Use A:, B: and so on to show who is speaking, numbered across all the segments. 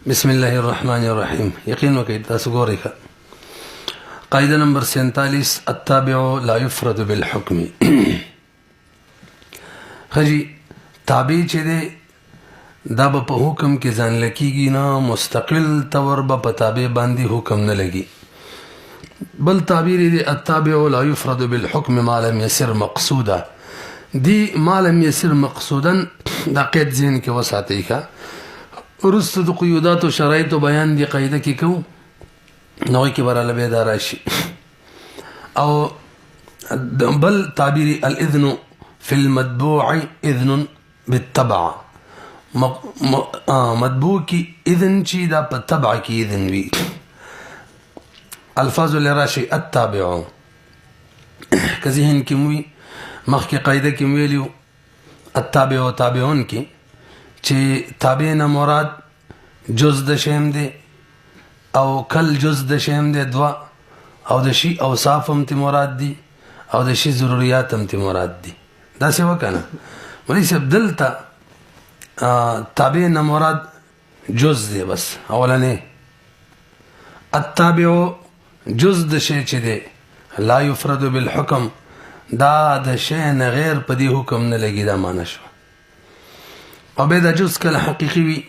A: بسم الله الرحمن الرحيم. يقين وكيد تاسقوريك. قاعدة نمبر 47 التابع لا يفرد بالحكم. خجي تابع چه ده دا په حکم کې ځان لکېږي نه، مستقل طور به په تابع باندې حکم نه لګي. بل تعبیر دی التابع لا يفرد بالحكم ما لم يسر مقصودا. دی ما لم يسر مقصودا دا قید ذهن کې وساتئ کا. ورسته د قیودات او شرایط بیان دی قاعده کې کو نوې کې براله به دار شي. او بل تعبیر الاذن في المتبوع اذن بالتبع. مطبوع کی اذن چی دا په تبع کی اذن وی. الفاظ لراشي التابع کذهن کی موي مخکې قاعده کې ویلیو التابع او تابعون کی چې تابع نه مراد جز د شیم دی او کل جز د شیم دی دوا او د شی اوصاف هم تی مراد دی او د شی ضرورت هم تی مراد دی. دا څه وکنه مولوی صاحب دلته تابع نه مراد جز دی بس اولنې. التابع جز د شی چې دی لا يفرد بالحكم دا د شی نه غیر په دی حکم نه لګي دا معنی شو. او به دا جز کله حقیقي وي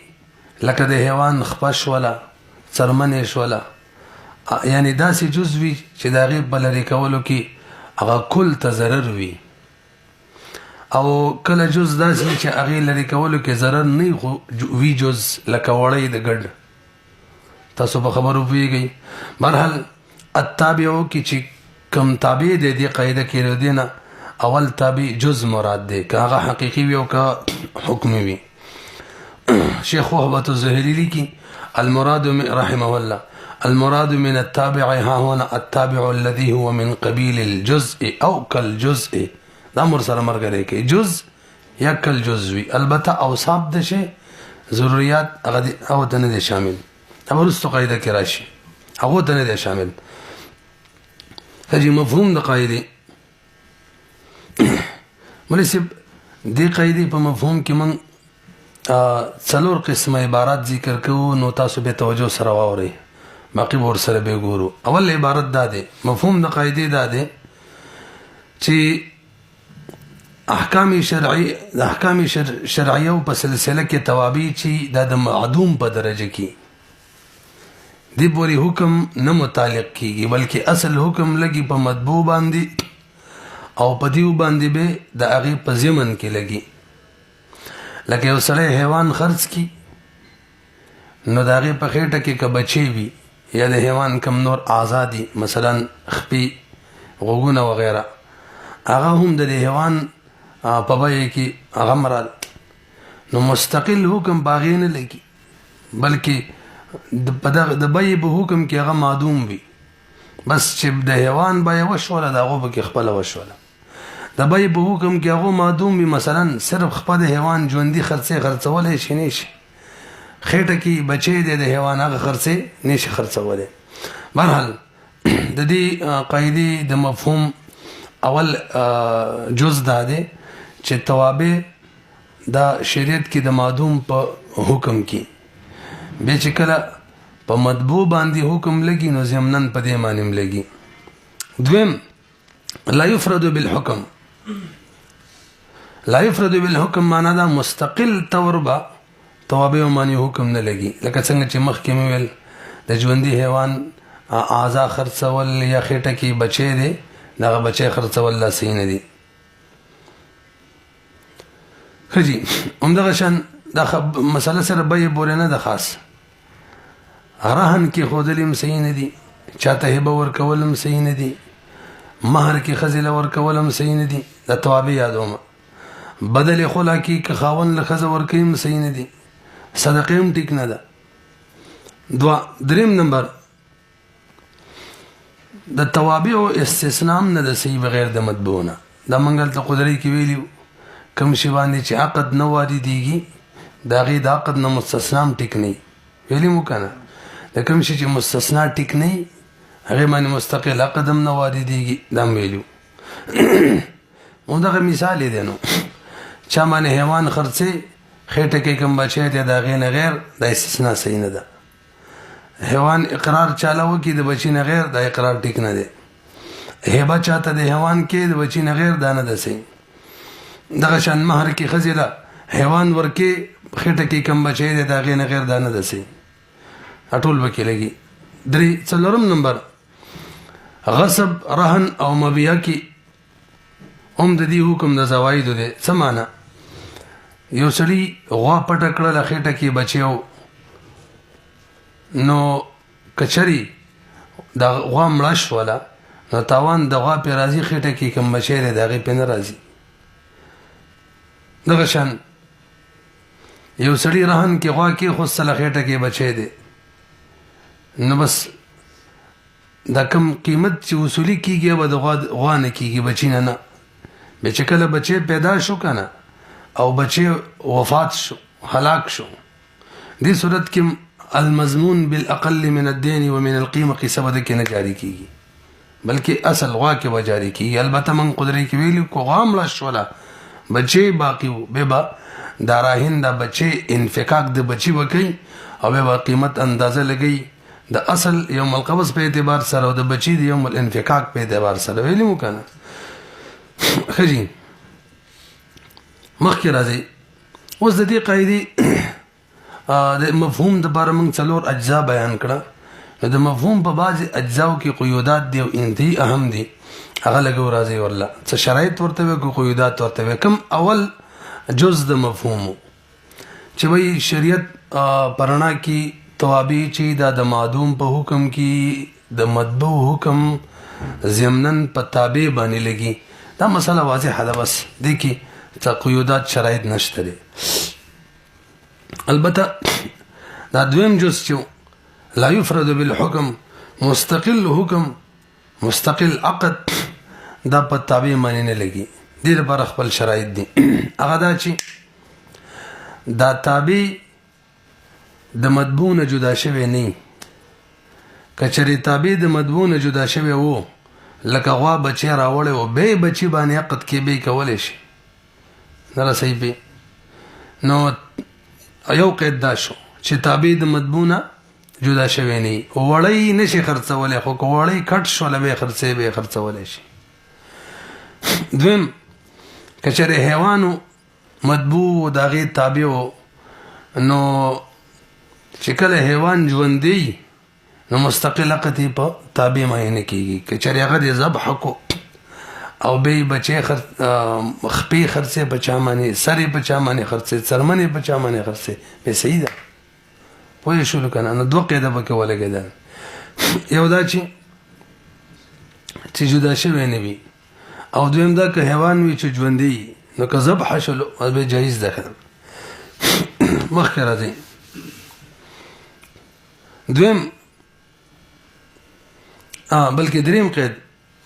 A: لکه د حیوان خپش ولا څرمنې ولا یعنی داسې جز وي چې دا غیب بلری کولو کې هغه کل ته ضرر وي، او کله جز داسې چې هغه لري کولو کې ضرر نه وي جز لکه وړی د ګډ. تاسو په خبرو پیږئ. برحال التابع کی چې کم تابع دی دی قاعده کې ردی نه اول تابع جز مراد دی که هغه حقیقي وي او که حکمي وي. شیخ وهبة الزهري لیکي المراد رحمه الله المراد من التابع ها هنا التابع الذي هو من قبيل الجزء او كالجزء. دا مر سره مرګره کې جز یا کالجزء وي. البته اوصاف د شی ضرورت هغه او ته نه شامل. دا ورستو قاعده کې راشي هغه ته نه شامل. هجي مفهوم د قاعده مليسب دي قاعده په مفهوم کې من څلور قسمه عبارات ذکر کوو نو تاسو به توجه سره واورئ باقي ور سره به ګورو. اول عبارت دا ده مفهوم د قاعده دا ده چې احکام شرعیه په سلسله کې توابع چې د معدوم په درجه کې دی پوری حکم نه متعلق کیږي بلکې اصل حکم لګي په مطبوع باندې او په دیو باندې به د هغه په ضمن کې لګي. لکه یو سړی حیوان خرڅ کی نو د هغه په خېټه کې که بچی وي یا د حیوان کم نور آزادي مثلا خپي غوګونه وغیرہ هغه هم د حیوان په بای کې هغه مراد نو مستقل حکم باغې نه لګي بلکې د بای په حکم کې هغه معدوم وي. بس چې د حیوان بای وشوله د هغه به خپل وشوله د بای په حکم کې هغه معدوم وي مثلا صرف خپل حیوان ژوندۍ خرڅولای شي نه شي خېټه کې بچي د حیوان هغه خرڅې نشي خرڅولای. برحال د دې قاعده د مفهوم اول جز دا ده چې توابع دا شریعت کې د معدوم په حکم کې به چې کله په مطبوع باندې حکم لګي نو ضمنن په دې معنی لګي. دویم لا يفرد بالحكم. لا يفرد بالحكم معنا دا مستقل طور به توابع معنی حکم نه لګي. لکه څنګه چې مخکې مې ویل د ژوندۍ حیوان اعضا خرڅول یا خېټه کې بچي دي دغه بچي خرڅول لا صحیح نه دي. خجي همدغه شان دا مسله سره به بوله نه د خاص رهن کې خودلم صحیح نه دي چاته هبه ورکولم صحیح نه دي مہر کې خزل ورکولم صحیح نه دي. د توابع یادوم بدل خلا کې که خاون له خزه ورکیم صحیح نه دي صدقې هم ټیک نه ده. دریم نمبر د توابع او استثناء نه د صحیح بغیر د مطبوع نه. د منګل ته قدرت کې ویلیو کوم شی باندې چې عقد نه واردېږي دا غي د عقد نه مستثنا ټیک نه ویلی مو کنه. د کوم شي چې مستثنا ټیک نه هغه باندې مستقل عقد هم نه واردېږي دا ویلو. مونږ مثال دی نو چا باندې حیوان خرڅه خېټه کې کوم بچی دی د هغې نه غیر دا استثنا صحیح نه ده. حیوان اقرار چاله وکړي د بچي نه غیر دا اقرار ټیک نه دی. هبه چاته د حیوان کې د بچي نه غیر دا نه ده صحیح. دغه شان مهر کې ښځې له حیوان ورکې خېټه کې کوم بچی دی د هغې نه غیر دا نه ده صحیح. ټول به کې لګي. 3 نمبر غصب رهن او مبیعه کې هم د دې حکم د زوایدو دی. څه معنی؟ یو سړي غوا پټه کړله خېټه کې بچی نو کچري دا غوا مړه شوله نو تاوان د غوا پې راځي خېټه کې کوم بچی دی د هغې پې نه راځي. دغه شان یو سړي رهن کې غوا کېښوستله خېټه کې بچی دی نو بس دا کم قیمت چې وصولي کېږي به د غوا نه کېږي بچي نه نه. بیا چې کله بچی پیدا شو که نه او بچی وفات شو هلاک شو دې صورت کې المضمون بالاقل من الدين ومن القيمه قصه بده کې نه جاری کیږي بلکې اصل غوا کې به جاری کیږي. البته من قدرت کې ویلو کو غام لا شولا بچي باقی به با داراهن دا بچي انفکاک د بچي وکي او به قیمت اندازه لګي د اصل یوم القبض په اعتبار سره او د بچي د یوم الانفکاک په اعتبار سره ویلو مکنه. خجی مخکې راځي اوس د دې قاعده د مفهوم د باره موږ 4 اجزا بیان کړه. د مفهوم په بعضې اجزاو کې قیودات دی او انتهایی اهم دی هغه لږ راځي ورله څه شرایط ورته وي که قیودات ورته وي. کوم اول جز د مفهوم چې وایي شریعت پرنا کې توابع چې دا د معدوم په حکم کې د مطبوع حکم ضمناً په تابع باندې لګي دا مسله واضحه ده. بس دې کې څه قیودات شرایط نشته دی. البته دا دویم جز چې لا یفرد بالحکم مستقل حکم مستقل عقد دا په تابع معنی نه لګي. دې لپاره خپل شرایط دي. هغه دا چې دا تابع د مطبوع نه جدا شوی نه. که چېرې تابع د مطبوع نه جدا شوی وو لکه غوا بچی راوړی و بیا بچي باندې عقد کې به یې کولی شي نه رسوي پې نو یو قید دا شو چې تابع د مطبوع نه جدا شوی نه. وړی نشي خرڅولی خو که وړی کټ شوله به یې خرڅولی شي. دویم که چېرې حیوانو مطبوع د هغې تابع و نو چې کله حیوان ژوندی نو مستقل عقد یې په تابع معینه کېږي. که چېرې هغه دې ذبح کو او بیا بچی خپې خرڅې په چا باندې سر یې په چا باندې خرڅې څرمن یې په چا باندې خرڅې بیا صحیح ده. پوه شولو که نه. نو 2 قیده پکې ولګېدل. یو دا چې جدا شوی نه وي او دویم دا که حیوان وي چې ژوندی نو که ذبح شلو بیا جایز ده. مخکې راځي دویم بلکې دریم قید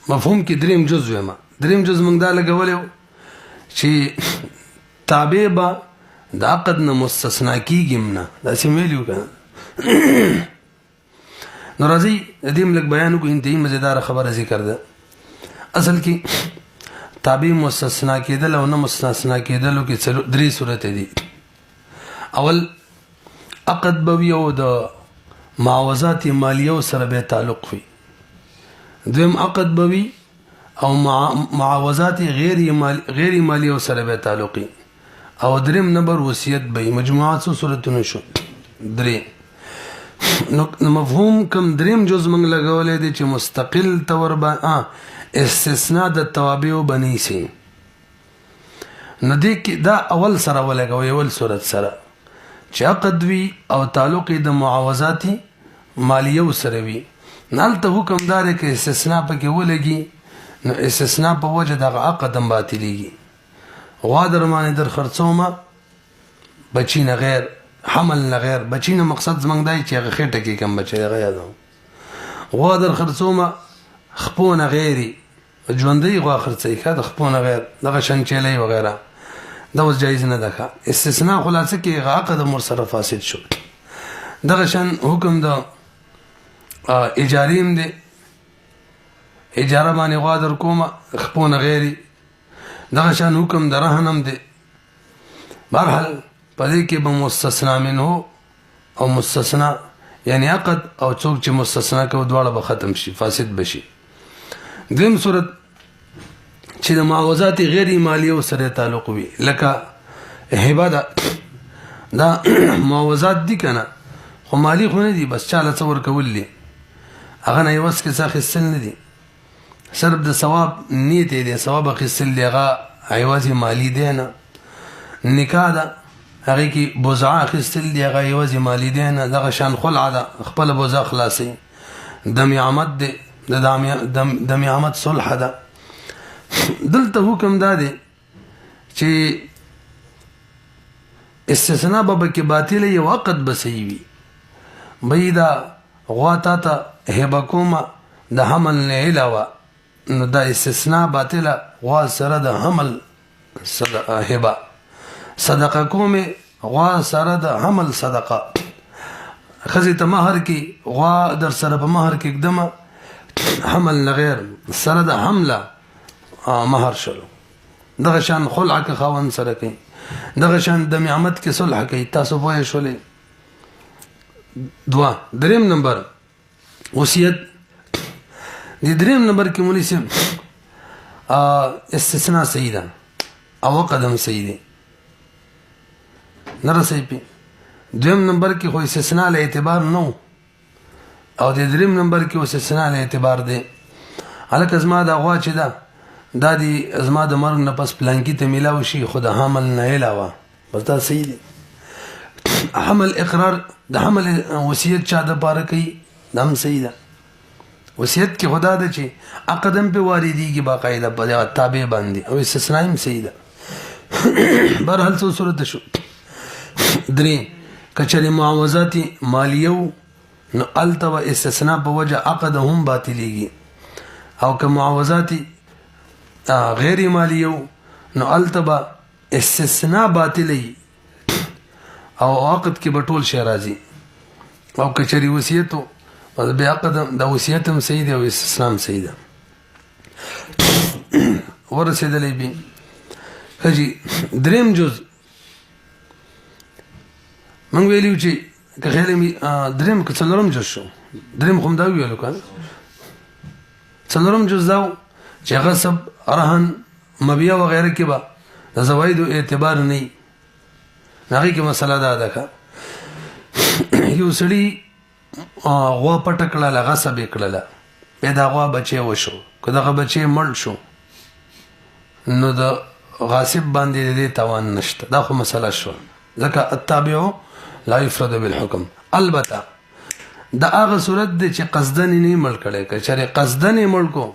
A: مفهوم کې دریم جز ویمه. دریم جز موږ دا لګولی و چې تابع به د عقد نه مستثنا کېږي هم نه داسې ویلي و که نه. نو راځئ د دې هم لږ بیان وکړو. انتهایي مزیداره خبره ذکر ده. اصل کې تابع مستثنا کېدل او نه مستثنا کېدلو کې 3 صورتې دي. اول عقد به وي او د معاوضات مالیو سره به تعلق وي. دویم عقد به وي او معاوضات غیر مالیو سره به تعلق وي. او دریم نمبر وصیت به مجموعات څو صورتونه شو 3. نو مفهوم کوم دریم جز موږ لګولی دی چې مستقل طور استثناء د توابع بنی سي. نو دې کې دا اول سره ولګوي اول صورت سره چې عقد وي او تعلق د معاوضات مالیو سره وي. نالته حکم دار کې استثناء پکې ولګي نو استثناء په وجه دغه عقد هم باطلیږي. غوا در باندې در خرڅومه بچی نه غیر حمل نه غیر بچی نه مقصد زمونږ دی چې هغه خېټه کې کوم بچی هغه یادوم. غوا در خرڅومه خپو نه غیري ژوندی غوا خرڅوي ښه د خپو نه غیر دغه شنچیلی وغیره دا اوس جایز نه ده. ښه استثناء خلاصه کې هغه عقد هم ورسره فاسد شو. دغه شان حکم د اجارې هم دی. اجاره باندې غوا در کومه خپو نه غیري. دغه شان حکم د رهن هم دی. بهرحال په دې کې به مستثنا منه او مستثنا یعنی عقد او څوک چې مستثنا کوي دواړه به ختم شي فاسد بشي. دیم صورت چې د معاوضات غیر مالیه سره تعلق وي لکه هبه دا معاوضات دي کنه خو مالی خو نه دي بس چاله څور کول دي هغه نه یوس کې څه خصل نه دي صرف د ثواب نیت دي ثواب خصل دی هغه ایوازي مالی دی نه نکاح ده هغه کې بوزعه خصل دی هغه ایوازي مالی دی نه دغه شان خلع ده خپل بوزا خلاصي دم عمد دی دم عمد صلح ده. دلته حکم دا دی چې استثناء به کې باطل یو عقد بسوي بيدا غواتا ته هبه کومه د حمل نه علاوه نو دا استثناء باطله غوا سره د حمل هبه صدقه کومه غوا سره د حمل صدقه خزي ته مہر کې غوا در سره په مہر کې قدمه حمل غیر سره د حمله مہر شلو دغه شان خلع کې خاون سره کوي دغه شان د عمد کې صلح کوي تاسو وایي شولې دوا. دریم نمبر وصیت دی دریم نمبر کې مولوی صاحب استثناء صحیح ده او قدم صحیح ده نه رسې پی دریم نمبر کې خو استثناء له اعتبار نو او د دریم نمبر کې استثناء له اعتبار ده الک ازما دا غوا چې ده دا دی ازما د مرګ نه پس پلانکی ته ملاوي شي خود حمل نه علاوه بس دا صحیح دي. حمل اقرار د حمل وصیت چا د پاره کوي دم صحیح ده وصیت کې خدا ده چې عقدم په واردېږي باقاعده په تابع باندې او استثناء هم صحیح ده. بهرحال څو صورت شو درې کچري معاوضات مالیو نو التوا استثناء په وجه عقد هم باطلېږي او که معاوضات غیر مالیو نو التبا استثناء باطلی او عقد کې بټول شی راځي او کچري وصیتو او بیا عقد د وصیت هم صحیح دی او استثناء هم صحیح ده. ورسېدلې بي خجي دریم جز من ویلو چې که خیال می دریم که څلورم جز شو دریم کوم دا ویلو کنه څلورم جز دا چې غصب رهن مبيع وغيره کې به د زوایدو اعتبار نه هغه کې مسله ده که یو سړي غوا پټ کړله غصب یې کړله پیدا غوا بچی وشو که دغه بچی مړ شو نو د غاصب باندې دې توان نشته دا خو مسله شو ځکه التابع لا يفرد بالحكم. البته دا هغه صورت دی چې قصدن نه مړ کړي که چېرې قصدن مړ کو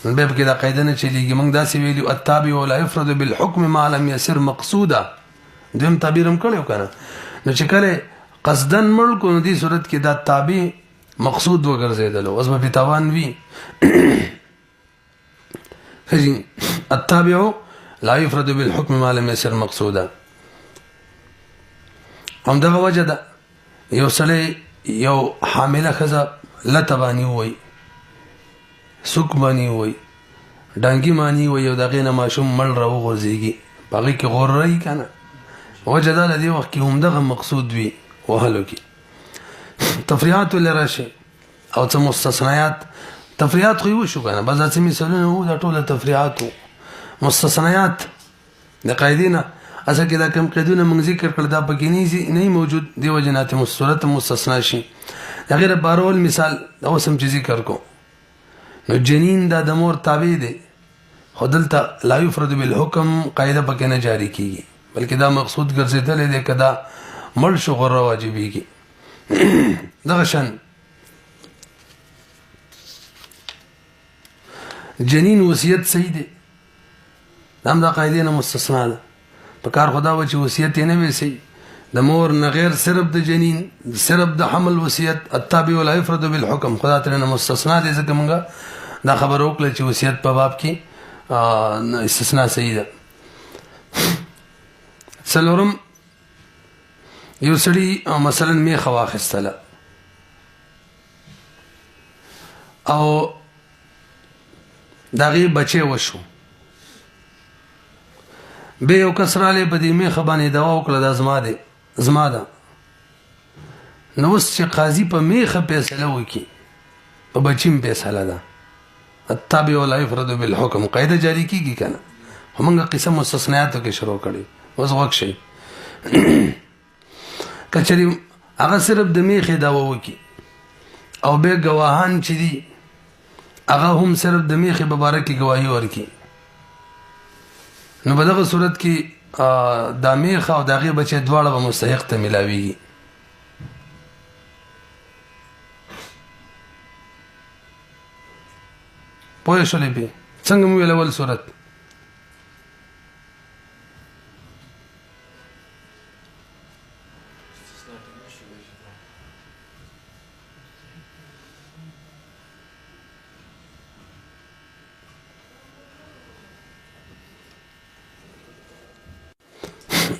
A: به کې دا قاعده نه چلیږي موږ داسې ویلو التابع لا يفرد بالحكم ما لم يسر مقصودا دیم تعبیر هم کړو کنه نو چې کله قصدن مړ کو نو دې صورت کې دا تابع مقصود وګرځیدل اوس به توان وی هجي التابع لا يفرد بالحكم ما لم يسر مقصودا. هم دغه وجه ده یو سړی یو حامله ښځه لته باندې ووایي سوک باندې ووایي ډانګي باندې ووایي او د هغې نه ماشوم مړ راوغورځېږي په هغې کې غورئ که نه وجه دا له دې وخت کې همدغه مقصود وي وهلو کې. تفریحات ولې راشي او څه مستثنیات تفریحات خو یې وشو که نه بس داسې مثالونه وو دا ټوله تفریحات وو. مستثنیات د قاعدې نه اصل کې دا کم قیدونه موږ ذکر کړل دا پکې نه موجود دی وجه نه صورت مستثنا شي د غیر بارول مثال دا اوس هم چې ذکر کو نو جنین دا د مور تابع دی خو دلته لا يفرد بالحكم قاعده پکې نه جاری کیږي بلکې دا مقصود ګرځیدل دی کدا مړ شو غره واجبېږي. دغه شان جنین وصیت صحیح دی دا هم دا قاعدې نه مستثنا ده په کار خدا و چې وصیت یې نه وي صحیح د مور نه غیر صرف د جنین صرف د حمل وصیت التابع ولا يفرد بالحكم خدا ته نه مستثنا دي ځکه موږ دا خبر وکړه چې وصیت په باب کې استثناء صحیح ده. څلورم یو سړي مثلا میخه واخیستله او د هغې بچی وشو به یو کس رالی په دې میخه باندې دوا وکړه دا زما دی زما ده نو اوس چې قاضي په میخه فیصله وکړي په بچیم فیصله ده التابع ولا يفرد بالحكم قاعده جاری کیږي کنه همغه قسم مستثنیاتو کې شروع کړي اوس وخت شي کچري هغه صرف د میخه دا وکی او به گواهان چې دي هغه هم صرف د میخه مبارکي گواهی ورکي نو په دغه صورت کې د میخه او دغه بچي دواړه به مستحق ته ملاويږي پوه شولې به څنګه مو ویل اول صورت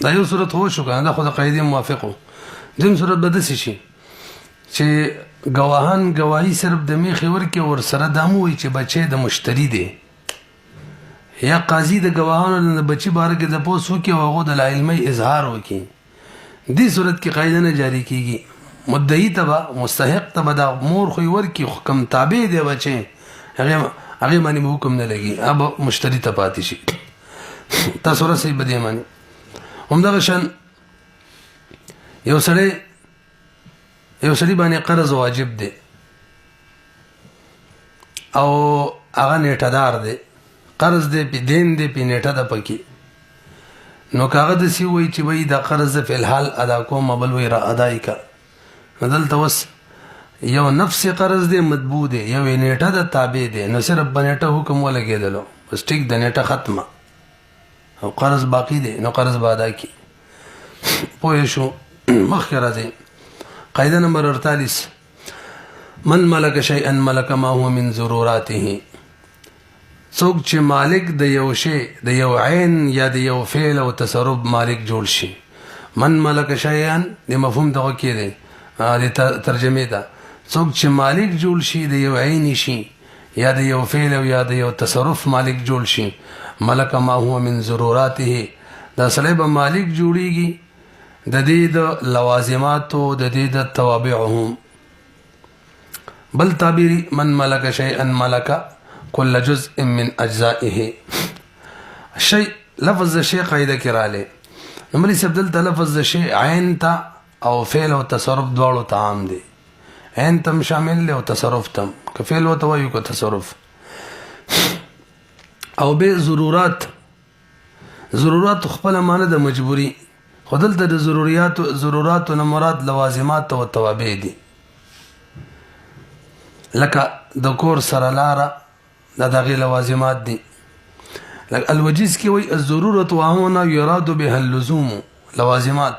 A: دا یو صورت هو شو کنه دا خو د قاعده موافقو دیم صورت به دسی شي چې گواهان گواهی صرف د میخ ورکي ور سره دمو وي چې بچي د مشتری دی یا قاضي د گواهانو د بچي باره کې د پوسو کې هغه د علمي اظهار وکي دې صورت کې قاعده نه جاری کیږي مدعی تبع مستحق تبع د مور خو ورکي حکم تابع دی بچي هغه باندې حکم نه لګي اب مشتری ته پاتې شي تاسو را سي بده معنی همدغه شان یو سړی باندې قرض واجب دی او هغه نیټه دار دی قرض دی په دین دی په نیټه د پکی نو کاغه د سی وای چې وای د قرض په الحال ادا کوم بل وای را ادای کا بدل توس یو نفس قرض دی مطبوع دی یو نیټه د تابع دی نو صرف بنیټه حکم ولګیدلو بس ټیک د نیټه ختمه او قرض باقی دی نو قرض به ادا کی پوه شو مخکې راځي قاعده نمبر 48 من ملک شيئا ملک ما هو من ضروراته څوک چې مالک د یو شی د یو عین یا د یو فعل او تصرف مالک جوړ شي من ملک شيئا د مفهوم دغه کې دی د ترجمه ده څوک چې مالک جوړ شي د یو عین شي یا د یو فعل او یا د یو تصرف مالک جوړ شي ملک ما هو من ضروراته دا سړی به مالک جوړیږي د دې د لوازمات او د دې د توابعهم بل تعبیر من ملک شيئا ملک كل جزء من اجزائه شيء لفظ شيء قاعده کراله نمبر سبدل لفظ شيء عین تا او فعل او تصرف دواړو ته عام دي عین تم شامل له او تصرف تم که فعل او توایو کو تصرف او به ضرورت خپل معنی د مجبوری خودل د ضرورت او مراد لوازمات او توابع دي لکه د کور سره لاره دغه لوازمات دي لکه الوجیز کې وای الضرورت وهنا يراد بها اللزوم لوازمات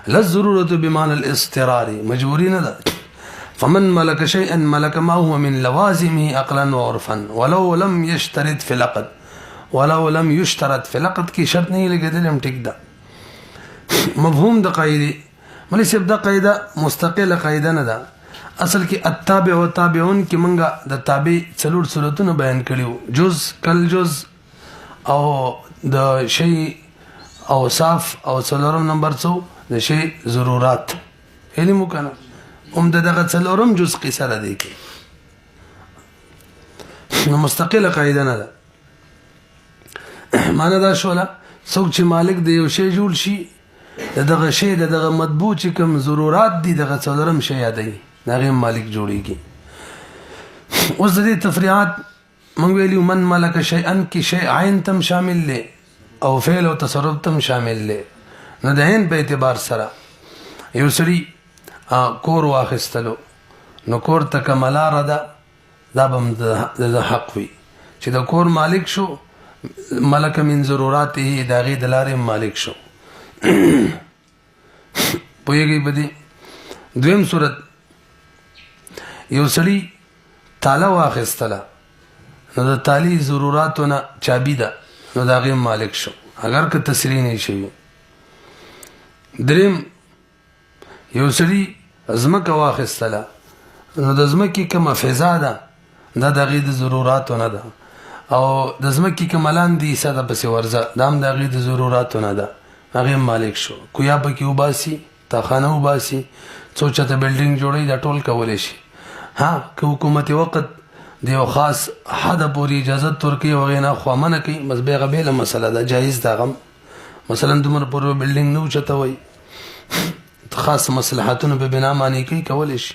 A: لا الضرورت بمعنى الاضطرار مجبوری نه ده فمن ملك شيئا ملك ما هو من لوازمه عقلا وعرفا ولو لم يشترط في العقد کې شرط نه لګیدل هم ټیک ده مفهوم د قاعده ملي سب د قاعده مستقله قاعده نه ده اصل کې التابع او تابعون کې منګه د تابع څلور صورتونه بیان کړیو جز کل جز او د شی اوصاف او څلورم نمبر څو د شی ضرورت علم وکنه دغه څلورم جز قصه ده کې نو مستقله قاعده نه ده معنی دا شوله څوک چې مالک د یو شی جوړ شي دغه شی دغه مطبوع چې کوم ضرورت دي دغه څلورم شی یادای دغه مالک جوړیږي اوس د دې تفریعات مونږ ویلو من ملک شیئا کی شی عین تم شامل له او فعل او تصرف تم شامل له نو د عین په اعتبار سره یو سړي کور واخستلو نو کور تکملا ردا دا بم د حق وي چې د کور مالک شو ملک من ضروراته داغي دلاره مالک شو پوهیږي بدی دویم صورت یو سړی تاله واخستله نو د تالی ضرورتونه چابي ده نو داغي مالک شو اگر که تسری نه شي دریم یو سړی ازمکه واخستله نو د ازمکه کومه فضا ده دا دغه د ضرورتونه ده او د ازمکه کوملان دي ساده پس ورزه دام دغه د ضرورتونه ده هغه مالک شو. کویا پکې وباسي، تاخانه وباسي، څو چته بلډینګ جوړي دا ټول کولای شي. ها که حکومت وقت د یو خاص حد پورې اجازه ترکی او غینا خو منه کوي، بس به غبیله مسله ده، جایز ده. غم مثلا دومره پورې بلډینګ نو چته وای خاص مصلحتونو په بنا معنی کوي کولای شي.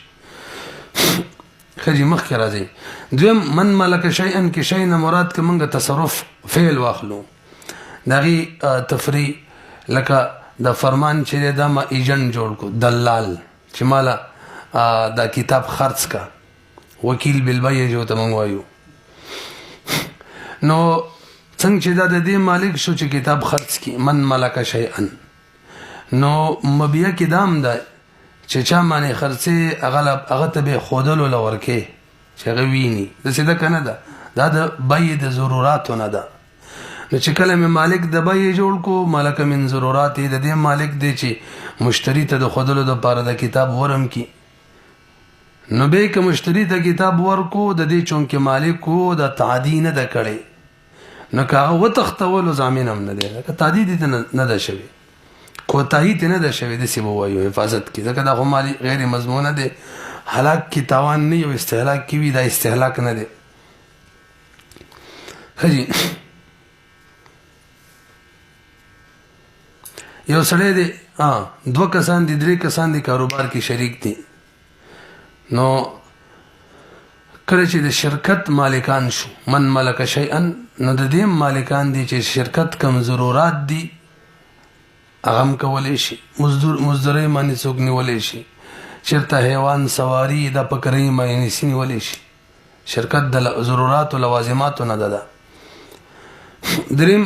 A: خجی مخ راځي. دویم من ملک شیئا کې شی نه مراد کې موږ تصرف فعل واخلو، دغه تفریح لکه د فرمان چې دا ما ایجنټ جوړ کو، دلال چې مالا دا کتاب خرڅ کا، وکیل بالبیع جو ته مونږ وایو. نو څنګه چې دا د دې مالک شو چې کتاب خرڅ کی، من ملک شیئا، نو مبیع کې دام ده چې چا باندې خرڅه هغه ته به خودلو لورکه چې هغه ویني د سیده کنه ده، دا د بیع د ضرورتو نه ده. نو چې کله مې مالک د بیع جوړ کو، مالک من ضرورت د دې مالک دی چې مشتری ته د خودلو د پاره د کتاب ورم کی، نو به که مشتری ته کتاب ورکو د دې چونکه مالک کو د تعدی نه د کړي، نو که هغه وتختول ضامن هم نه دی، که تعدی نه ده شوی، کوتاهی ته نه ده شوی، د سی وایو حفاظت کی، ځکه دا خو مالی غیر مضمونه دی، هلاک کی تاوان نه یو استهلاک کی وی، دا استهلاک نه دی. خجی یو سړی دی، دو کسان دي، درې کسان دي کاروبار کې شریک دي. نو کله چې د شرکت مالکان شو، من ملک شیئا، نو د دې مالکان دي چې شرکت کم ضرورات دي هغه هم کولی شي، مزدورۍ باندې څوک نیولی شي، چېرته حیوان سواري دا پکرۍ باندې نسی نیولی شي، شرکت د ضروراتو لوازماتو نه ده. دریم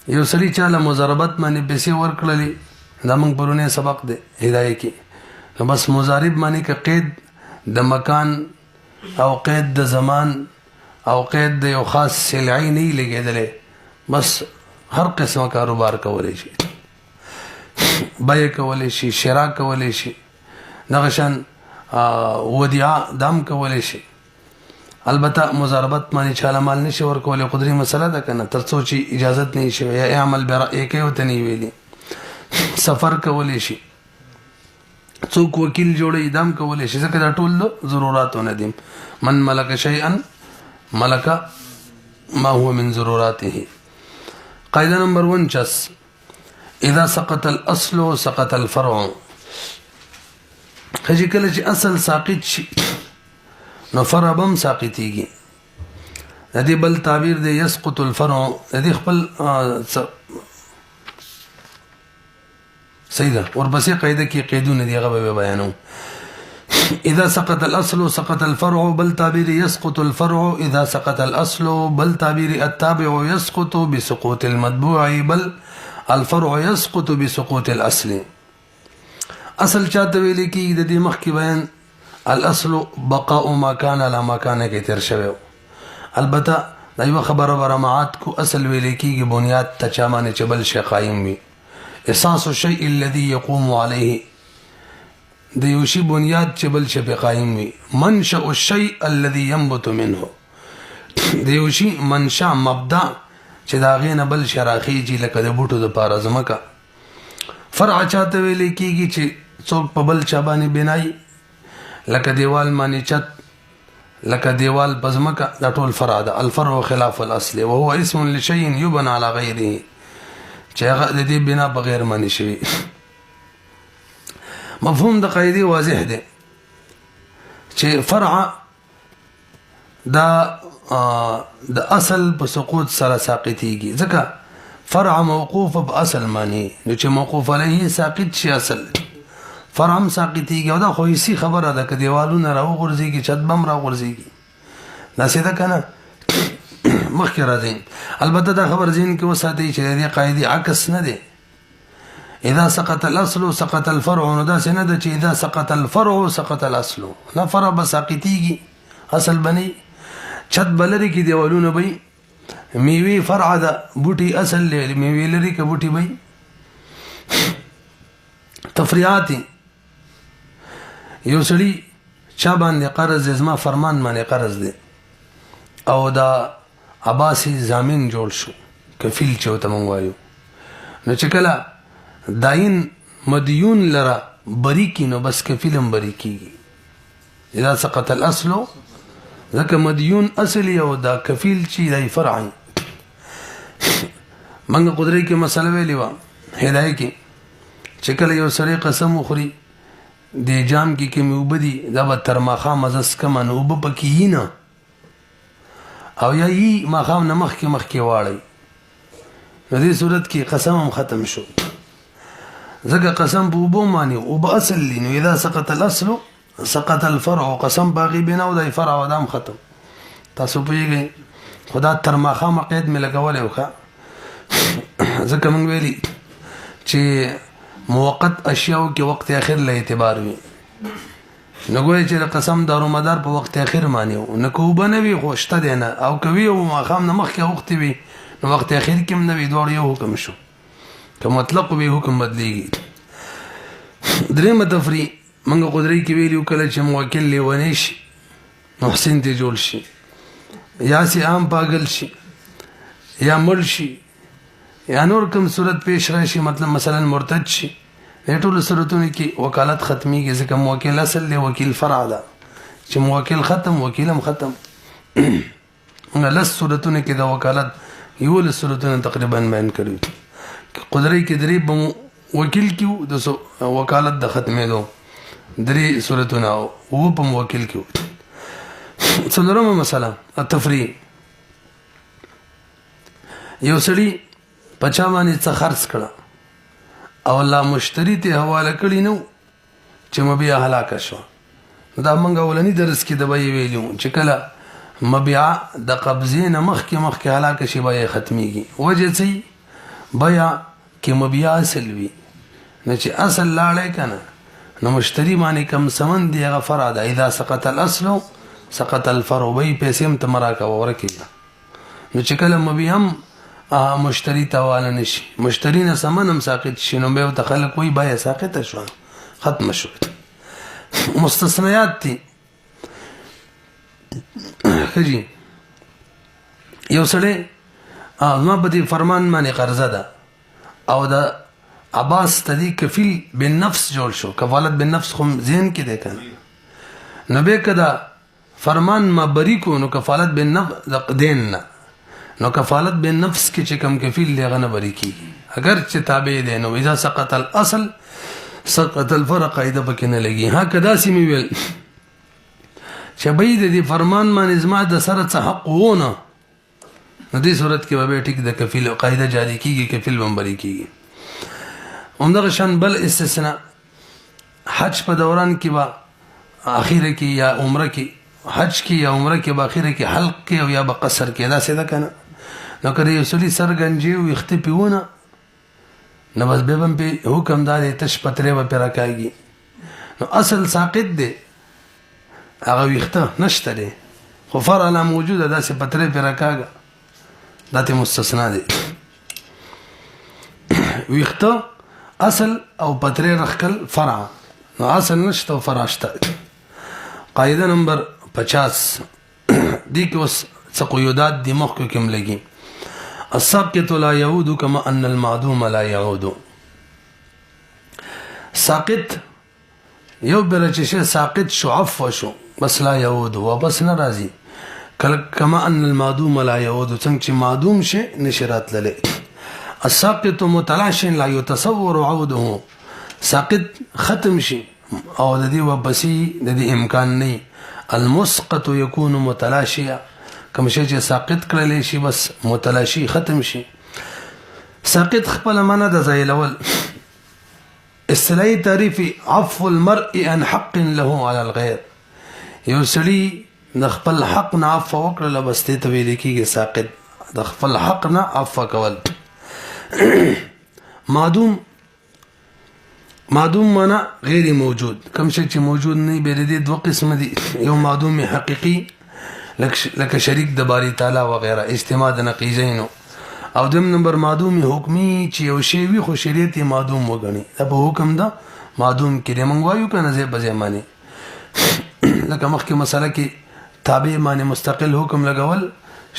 A: یو سړي چاله مضاربت باندې پیسې ورکړلې، دا موږ پرونه سبق دی هدايه کې، نو بس مضارب باندې که قید د مکان او قید د زمان او قید د یو خاص سلعی نه لګېدلې، بس هر قسمه کاروبار کولی شي، بیع کولی شي، شراء کولی شي، دغه شان ودیعه دام کولی شي. البته مضاربت باندې چاله مال نشي ورکولی، قدري مسله ده کنه، ترڅو چې اجازت نه شي یا عمل برأیکه وته نه ویلي. سفر کولی شي، څوک وکیل جوړي دام کولی شي، ځکه دا ټول ضرورتونه دي. من ملک شیئا ملک ما هو من ضروراته. قاعده نمبر 49 اذا سقط الاصل سقط الفرع. خجی کله چې اصل ساقط شي نو فرع بم ساقطيږي. د دې بل تعبیر دی يسقط الفرع، د دې خپل سیده ورپسې قاعده کې قیدونه دی هغه بیانو. اذا سقط الاصل سقط الفرع، بل تعبیر يسقط الفرع اذا سقط الاصل، بل تعبیر التابع يسقط بسقوط المتبوع، بل الفرع يسقط بسقوط الاصل. اصل چاته ویل کی د دې مخ کې بیان الاصل بقاء ما كان على ما كان کې تر شوی. البته دا یو خبره برمعات کو اصل ویل کیږي بنیاد ته چا باندې چې بل شی قائم وي. اساس الشيء الذي يقوم عليه، د یو شی بنیاد چې بل شی په قائم وي. منشأ الشيء الذي ينبت منه، د یو شی منشأ مبدا چې دا غینه بل شراخیږي، لکه د بوټو د پاره زمکا. فرع چاته ویل کیږي چې څوک په بل چا باندې بنای، لکه دیوال باندې چت، لکه دیوال پزمکا، دا ټول فرع ده. الفرع خلاف الاصل وهو اسم لشيء يبنى على غيره، چې هغه د دې بنا بغیر معنی شوی. مفهوم د قاعده واضح دی چې فرع دا د اصل په سقوط سره ساقطيږي، ځکه فرع موقوف په اصل معنی، نو چې موقوف علیه ساقط شي اصل فرع هم ساقطيږي. او دا خو هیڅ خبره ده، که دیوالونه راو غورځيږي چت بم راو غورځيږي، دا سیده کنه مخکې راځي. البته دا خبر ځین کې وساتئ چې د قاعده عکس نه دی. اذا سقط الاصل سقط الفرع، نو دا څنګه ده چې اذا سقط الفرع سقط الاصل، نه فرع بساقطيږي اصل بني. چت بلری کې دیوالونه به میوي فرع ده، بوټي اصل له میوي لري کې بوټي به تفریعات. یو سړي چا باندې قرض زما فرمان باندې قرض دی، او دا عباسي ضامن جوړ شو، کفیل چې ته مونږ وایو. نو چې کله داین مدیون لرا بری کی نو بس کفیلم بری کیږي اذا سقط الاصل ذکر مدیون اصلی او دا کفیل چی دای فرعی منګه قدرت کې مسله ویلی و هدايه کې چې کله یو سړی قسم وخوري د جام کې کې موبدي دا به تر ماخه مزس کمن او په پکې نه او یا ای ماخام نمخ کې مخ کې واړی په دې صورت کې قسم هم ختم شو ځکه قسم په وبو معنی او په اصل لینو اذا سقط الاصل سقط الفرع قسم باغي بنا او د فرع او دام ختم تاسو پیږئ خدا تر ماخه مقید مې لګولې وکړه ځکه موږ ویلي چې موقت اشیاء کې وخت اخر له اعتبار وي نګوي چې قسم دارو مدار په وخت اخر معنی او نکو بنوي خوشته دینه او کوي او ماخام نه مخ کې وخت وي نو وخت اخر کې هم نوي دوړ یو حکم شو که مطلق به حکم بدليږي درېمه تفریع منګه قدرت کې ویلو کله چې موکل لیونی شي محسن ته جوړ شي یا سي عام پاگل شي یا مړ شي یا نور کوم صورت پیش راشي مطلب مثلا مرتد شي ټول صورتونو کې وکالت ختميږي ځکه موکل اصل له وکیل فرع ده چې موکل ختم وکیلم ختم لس صورتونو کې د وکالت یو له صورتونو تقریبا بیان کړی قدرت کې درې وکیل کیو د وکالت د ختمېدو درې صورتونه او په موکل کیو څلورمه مسله التفریع یو سړی پچا باندې څه خرڅ کړه او الله مشتری ته حواله کړی نو چې مبيع هلاک شو دا منګه ولني درس کې د وی ویلو چې کله مبيع د قبضې نه مخکې هلاک شي به ختميږي وجه سي بيع کې مبيع اصل وي نه چې اصل لاړې کنه نو مشتری باندې کم سمن دی هغه فرع ده اذا سقط الاصل سقط الفرع وي پیسې هم تمرا کا ورکیږي نو چې کله مبيع هم مشتری تواله نشي مشتری نه سمنم ساقط شي نو به تخلق وي بای ساقط شو ختم شو مستثنیات دي خجی یو سړی ما په فرمان باندې قرضه ده او دا عباس تدی کفیل بالنفس جوړ شو کفالت بالنفس خو ذهن کې ده کنه نو به کدا فرمان ما بری کو نو کفالت بالنفس دین نه نو کفالت بالنفس کې چې کم کفیل لغه نه بری کیږي اگر چې تابع دي نو اذا سقط الاصل سقط الفرع قاعده پکې نه لګي ها کدا سیمه ویل چې بيد دي فرمان باندې زما د سره څه حق وونه نو دې صورت کې به ټیک د کفیل قاعده جاری کیږي کفیل بمبري کیږي همدغه شان بل استثناء حج په دوران کې با اخیره کې یا عمره کې حج کې یا عمره کې با اخیره کې حلق کې او یا با قصر کې دا څه ده کنه نو کړي یوسلی سرګنجي او اختپیونه نو بس به هم په حکم دار تش پترې و پر راکاږي نو اصل ساقط دی هغه وخته نشته دی خو فرع لا موجوده دا څه پترې پر راکاږي دا ته مستثنا دی وخته اصل او پترې رخکل فرع نو اصل نشته او فرع شته قاعده نمبر 50 دي کې اوس څه قیودات دي مخ کې کوم لګي الساقط لا يعود كما ان المعدوم لا يعود ساقط یو بل چې ساقط شو عفو شو بس لا يعود وبس ناراضي كما ان المعدوم لا يعود څنګه چې معدوم شي نشرات لله الساقط متلاش لا يتصور عوده ساقط ختم شي او د دې وبسي د دې امکان نه المسقط يكون متلاشيا کوم شي چې ساقط کړل شي بس متلاشي ختم شي ساقط خپل معنا د زایلول اصطلاحي تعریف عفو المرء عن حق له على الغير یو سړي د خپل حق نه عفو وکړل بس ته ویل کېږي ساقط د خپل حق نه عفو کول معدوم معنا غیر موجود کوم شي چې موجود نه به د دوه قسم دي یو معدوم حقيقي لکه شریک د باری تعالی وغیرہ اجتماع د نقیزینو او دیم نمبر معدوم حکمی چې یو شی وي خو شریعت معدوم وګڼي دا په حکم دا معدوم کې موږ وایو کنه زه بځه معنی لکه مخکې مسله کې تابع معنی مستقل حکم لګول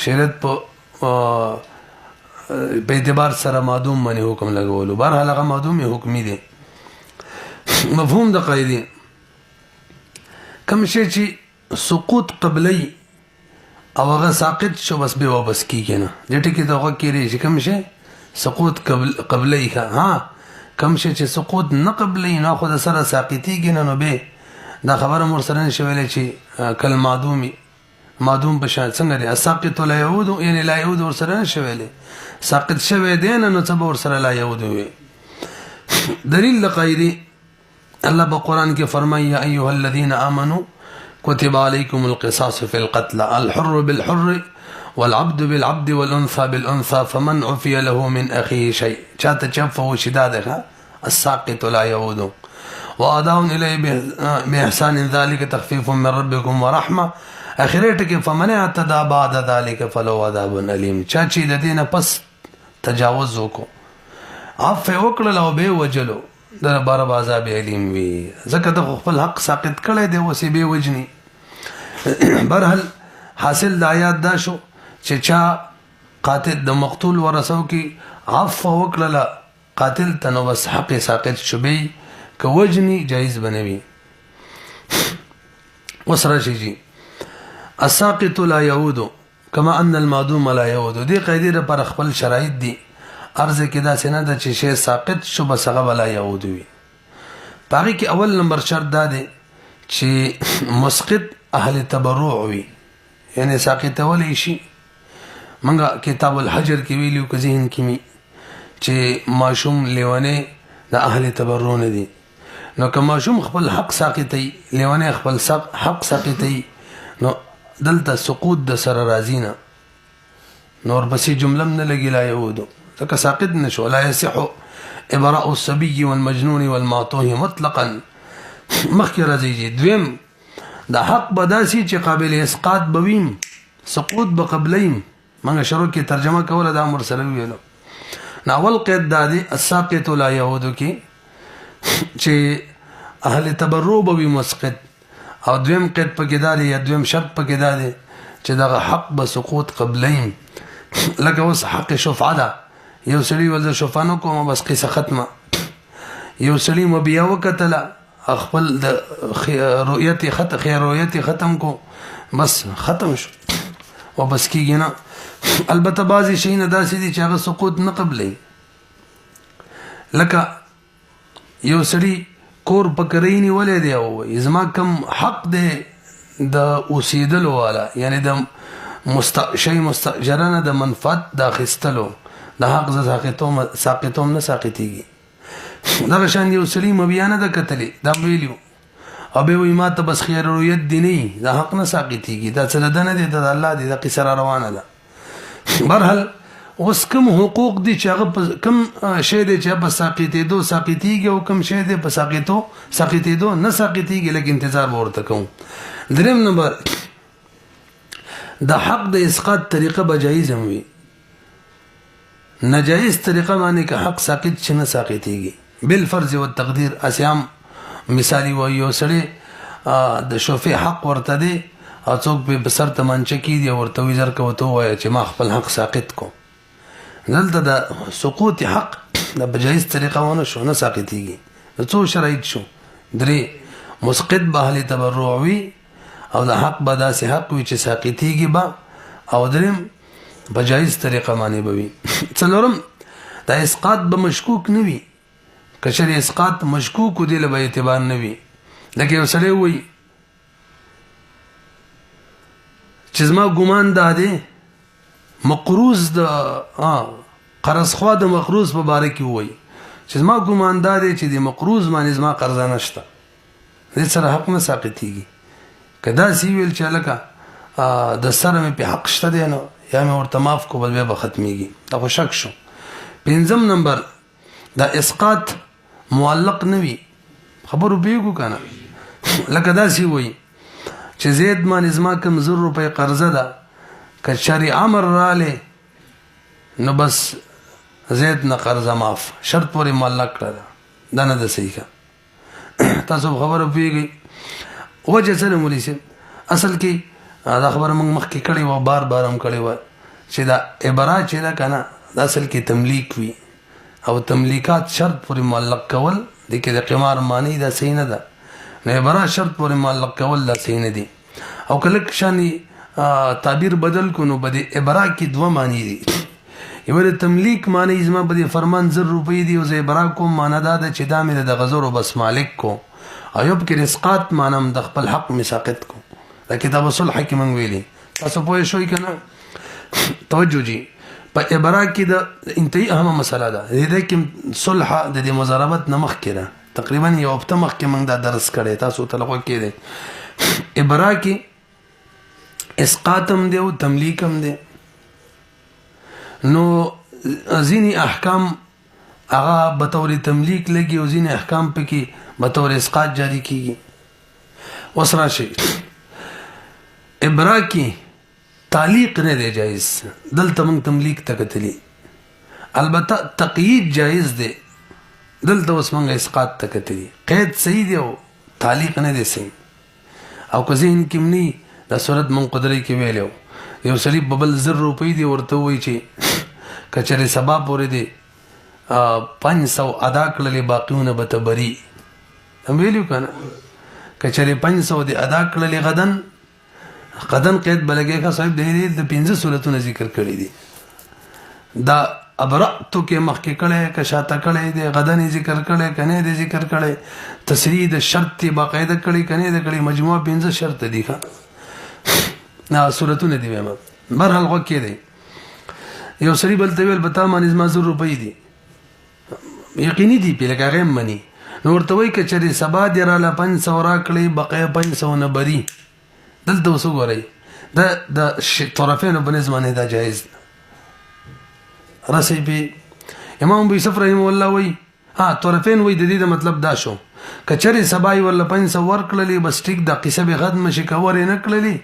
A: شریعت په په اعتبار سره معدوم باندې حکم لګولو بهرحال هغه معدوم حکمی دی مفهوم د قاعده کوم شی چې سقوط قبلی او هغه ساقط شو بس به واپس کیږي نه دې ټکی ته وګورئ چې کوم شی سقوط قبلی ها کوم شی چې سقوط نه قبلی نه خو د سره ساقطیږي نه نو به دا خبره مر سره نشویل چې کل معدوم بشان څنګه دی ساقط لا يعود یعنی لا يعود ور سره نشویل ساقط شوی دی نه نو څه ور سره لا يعود وي دلیل لقایدی الله په قران کې فرمایي یا ایها الذين امنوا كتب عليكم القصاص في القتل الحر بالحر والعبد بالعبد والانثى بالانثى فمن عفي له من اخيه شيء چاته چفو شداده الساقط لا يعود واداء اليه باحسان ذلك تخفيف من ربكم ورحمه اخرته کې فمن اعتدى بعد ذلك فلو عذاب اليم چا چې د دینه پس تجاوز وکړو عفو وکړل او به وجلو در بار عذاب الیم وی زکه د خپل حق ساقط کړي دی وسی به وجني برحال حاصل د آیات دا شو چې چا قاتل د مقتول ورثو کې عفو وکړل قاتل تنو بس حق ساقط شوبي که وجني جایز بنوي وسره شي الساقط لا يعود كما ان المعدوم لا يعود دي قاعده پر خپل شرایط دي عرض کې دا سینه د چې شی ساقط شو بس هغه ولا يعود وي باقي کې اول نمبر شرط دا دی چې مسقط اهل تبرع وي یعنی ساقط ولې شي منګه کتاب الحجر کې ویلو که ذهن کې می چې ماشوم لیونه د اهل تبرع نه دي نو که ماشوم خپل حق ساقطي لیونه خپل حق ساقطي نو دلته سقوط د سره راځي نه نور بسې جمله نه لګي لا يعود ځکه ساقط نشو لا يصح ابراء الصبي والمجنون والمعطوه مطلقا مخکې راځي دویم د حق بداسي چې قابل اسقاط بویم سقوط بقبلين منګه شروع کې ترجمه کوله د امر سره ویلو ناول قید دادي الساقط لا يعود کې چې اهل تبرع بوي مسقط او دویم قید پکې دادي یا دویم شرط پکې دادي چې دغه حق به سقوط قبلين لکه اوس حق شفعه ده یو سړی ول شفانو کوم بس قصه ختمه یو سړی مبیا وکتل خپل د رؤیت ختم کو بس ختم شو او بس کیږي نه البته بعضی شي نه داسې دي چې هغه سقوط نه قبلې لکه یو سړی کور پکرینی ولې دی او ازما کم حق دی د اوسیدلو والا یعنی د شی مستاجرانه د منفعت د اخیستلو د حق ساقطوم نه ساقطيږي دا شان یو سړی مبیانه د کتلې دا ویلو او به وي ما ته بس خیر رؤیت دی نه د حق نه ساقطيږي دا څه نه دی د الله دی د قصه روانه ده برحال اوس کوم حقوق دي چې هغه کوم شی دی چې په ساقطيږي او کوم شی دی په ساقطېدو نه ساقطيږي لکه انتظار ورته کوم دریم نمبر د حق د اسقاط طریقه بجایز هم وي نجایز طریقه باندې که حق ساقط شنه ساقطيږي بالفرض والتقدير اسيام مثالي و یو سړی د شوفي حق ورته دی او څوک به بسر تمنچ کی دی ورته وزر کوته وای چې ما خپل حق ساقط کو دلته د سقوط حق د بجایز طریقه ونه شو نه ساقطيږي څو شرایط شو درې مسقط به اهل تبرع وي او د حق به داسې حق وي چې ساقطيږي با او دریم بجایز طریقه معنی بوي څلورم د اسقاط به مشکوک نه وي کشر اسقاط مشکوک دی له اعتبار نه وي لکه یو سړی وي چې زما ګمان ده مقروض د قرض خوا د مقروض په باره کې وي چې زما ګمان ده چې د مقروض باندې زما قرض نشته دې سره حق نه ساقطيږي کدا سی ویل چې لکه د سره مې په حق شته دی نو یا مې ورته معاف کو بل به ختميږي دا خو شک شو پنځم نمبر دا اسقاط معلق نه وي خبرو بیګو کنه لکه دا سی وي چې زید مان ازما کم 0 روپے قرضه ده که شرع امر رااله نو بس زید نه قرضه معاف شرط پورې معلق کړه دا نه د صحیح کا تاسو خبرو بیګي وجه سره مولوی سي اصل کې دا خبره موږ مخکې کړې و بار هم کړې و چې دا عبارت چې دا کنه دا اصل کې تملیک وي او تملیکات شرط پورې معلق کول د کې د قمار معنی دا صحیح نه ده نو ابرا شرط پورې معلق کول دا صحیح نه دي او کله شانی تعبیر بدل کو نو بده ابرا کې دوه معنی دي یو د تملیک معنی زما بده فرمان 100 روپۍ دی او زه ابرا کوم معنی دا د چې دا مې د غزور بس مالک کو ایوب کې رزقات معنی د خپل حق مساقط کو دا کتاب صلح کې مونږ ویلي تاسو پوه شئ کنه توجه جی په ابرا کې د انتهایی اهمه مسله ده دې کې صلح د دې مضاربت نمخ کړه تقریبا یو هفته مخ کې مونږ دا درس کړی تاسو ته لغوه کې دی ابرا کې اسقاطم دی او تملیکم دی نو ځینی احکام هغه به طور تملیک لګي او ځینی احکام پکې به طور اسقاط جاری کیږي اوس راشي ابرا کې تعلیق نه دی جایز دلته موږ تملیک ته کتلی البته تقیید جایز دی دلته اوس موږ اسقاط ته کتلی قید صحیح دی او تعلیق نه دی صحیح او که ذهن کې مني د صورت منقدرې کې ویلو یو سړي ببل 100 روپۍ دی ورته وایي چې کچره سبا پورې دی 500 ادا کړلې باقیونه به ته بری هم ویلو کنه کچره 500 دی ادا کړلې غدن قید بلګه کا صاحب د 15 صورتونه ذکر کړی دي دا ابرأتو کې مخکې کړي که شاته کړي دی غدن ذکر کړي کنه دی ذکر کړي تسریع د شرط باقاعده کړي کنه د کړي مجموعه 15 شرط دي ښه نا صورتونه دی وایم برحال غوکې دی یو سړي بلته ویل بتا مانیز ما 100 روپۍ دي یقیني دی په لګا غیم منی نو ورته وای ک چری سبا دی را ل 500 را کړی بقای 500 نه بری دلته وسو غوري د طرفین بنظمانه دا جایز راسي به امام ابو یوسف رحم الله وای طرفین وای د دې مطلب دا شو ک چری سبا ولا 500 ور کړلی بس ټیک د قصه به غد مشي کور نه کړلی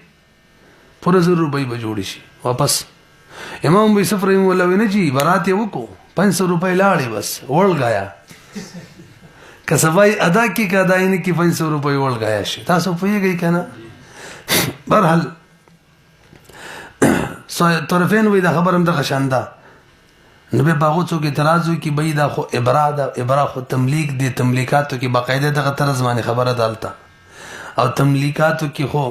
A: پر 100 روپۍ به جوړ شي واپس امام ابو یوسف رحم الله ویني جی برات یې وکړو 500 روپۍ لاړې بس ول غایا کسبای ادا کی کا داینه کی 500 روپۍ ول غایا شي تاسو پوهیږئ کنه برحال طرفین وې دا خبرم د خشاندا نو به باغو څوک اعتراض وکي بې دا خو ابرا خو تملیک دي تملیکاتو کې باقاعده دغه طرز باندې خبره دالتا او تملیکاتو کې خو